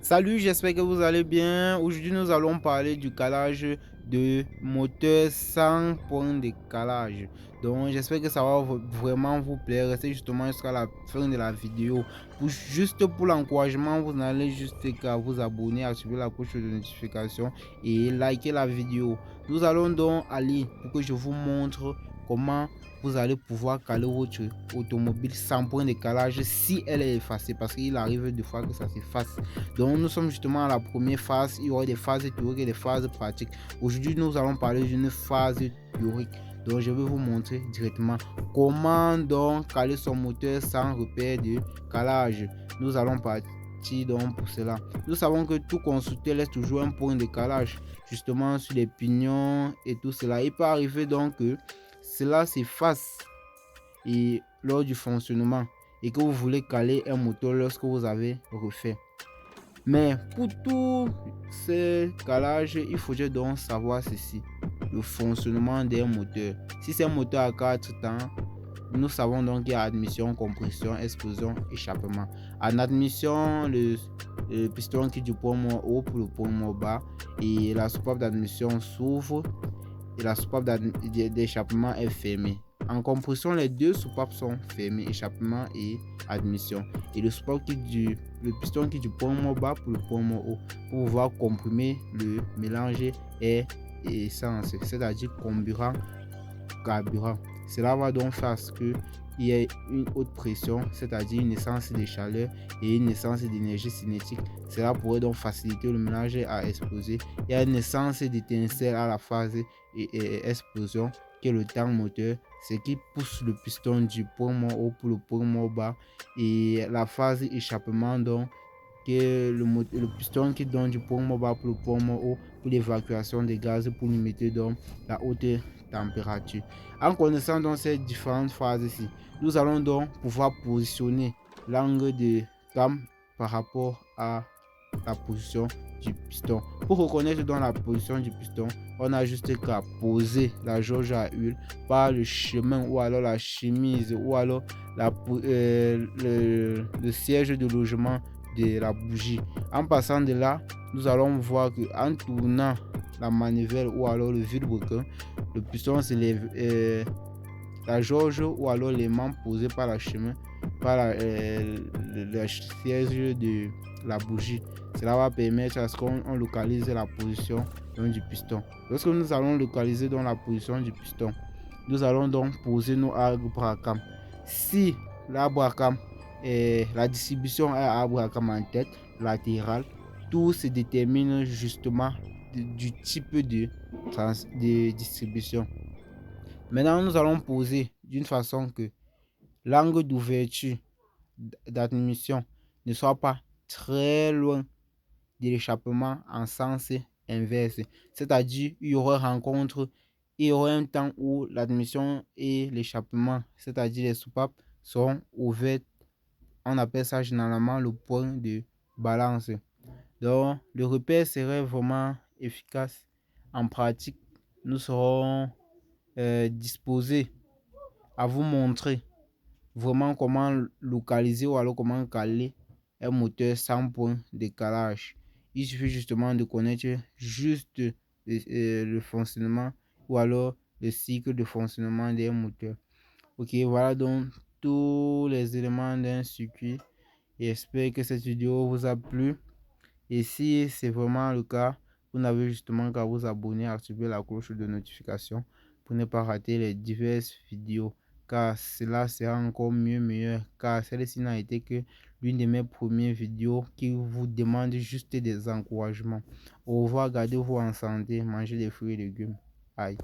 Salut, j'espère que vous allez bien. Aujourd'hui, nous allons parler du calage de moteur sans point de calage. Donc, j'espère que ça va vraiment vous plaire. Restez justement jusqu'à la fin de la vidéo. Juste pour l'encouragement, vous n'allez juste qu'à vous abonner, activer la cloche de notification et liker la vidéo. Nous allons donc aller pour que je vous montre comment vous allez pouvoir caler votre automobile sans point de calage si elle est effacée, parce qu'il arrive des fois que ça s'efface. Donc nous sommes justement à la première phase. Il y aura des phases théoriques et des phases pratiques. Aujourd'hui, nous allons parler d'une phase théorique. Donc je vais vous montrer directement comment donc caler son moteur sans repère de calage. Nous allons partir donc pour cela. Nous savons que tout constructeur laisse toujours un point de calage justement sur les pignons et tout cela. Il peut arriver donc que cela s'efface et lors du fonctionnement et que vous voulez caler un moteur lorsque vous avez refait. Mais pour tous ces calages, il faudrait donc savoir ceci: le fonctionnement d'un moteur. Si c'est un moteur à 4 temps, nous savons donc qu'il y a admission, compression, explosion, échappement. En admission, le piston qui est du poumon haut pour le poumon bas et la soupape d'admission s'ouvre et la soupape d'échappement est fermée. En compression, les deux soupapes sont fermées, échappement et admission. Et le piston qui est du poumon bas pour le poumon haut pour pouvoir comprimer le mélange air et essence, c'est-à-dire carburant. Cela va donc faire qu'il y ait une haute pression, c'est-à-dire une naissance de chaleur et une naissance d'énergie cinétique. Cela pourrait donc faciliter le mélange à exploser. Il y a une naissance d'étincelle à la phase explosion qui est le temps moteur, ce qui pousse le piston du poumon haut pour le poumon bas, et la phase échappement donc qui est le piston qui donne du poumon bas pour le poumon haut pour l'évacuation des gaz pour limiter donc la haute température. En connaissant donc ces différentes phases ici, nous allons donc pouvoir positionner l'angle de cam par rapport à la position du piston. Pour reconnaître donc la position du piston, on a juste qu'à poser la jauge à huile par le chemin ou alors la chemise ou alors le siège de logement de la bougie. En passant de là, nous allons voir que en tournant la manivelle ou alors le vilebrequin, le piston se lève, la jauge ou alors l'aimant posé par la chemin, par le siège de la bougie. Cela va permettre à ce qu'on localise la position du piston. Lorsque nous allons localiser dans la position du piston, nous allons donc poser nos arbres à cam. Si l'arbre à cam la distribution est arbre à cam en tête, latérale, tout se détermine justement du type de distribution. Maintenant, nous allons poser d'une façon que l'angle d'ouverture d'admission ne soit pas très loin de l'échappement en sens inverse. C'est-à-dire, il y aura un temps où l'admission et l'échappement, c'est-à-dire les soupapes, sont ouvertes. On appelle ça généralement le point de balance. Donc, le repère serait vraiment efficace. En pratique, nous serons disposés à vous montrer vraiment comment localiser ou alors comment caler un moteur sans point de calage. Il suffit justement de connaître juste le fonctionnement ou alors le cycle de fonctionnement d'un moteur. Ok, voilà donc tous les éléments d'un circuit et j'espère que cette vidéo vous a plu. Et si c'est vraiment le cas, vous n'avez justement qu'à vous abonner, activer la cloche de notification pour ne pas rater les diverses vidéos, car cela sera encore meilleur, car celle-ci n'a été que l'une de mes premières vidéos qui vous demande juste des encouragements. Au revoir, gardez-vous en santé, mangez des fruits et légumes. Aïe.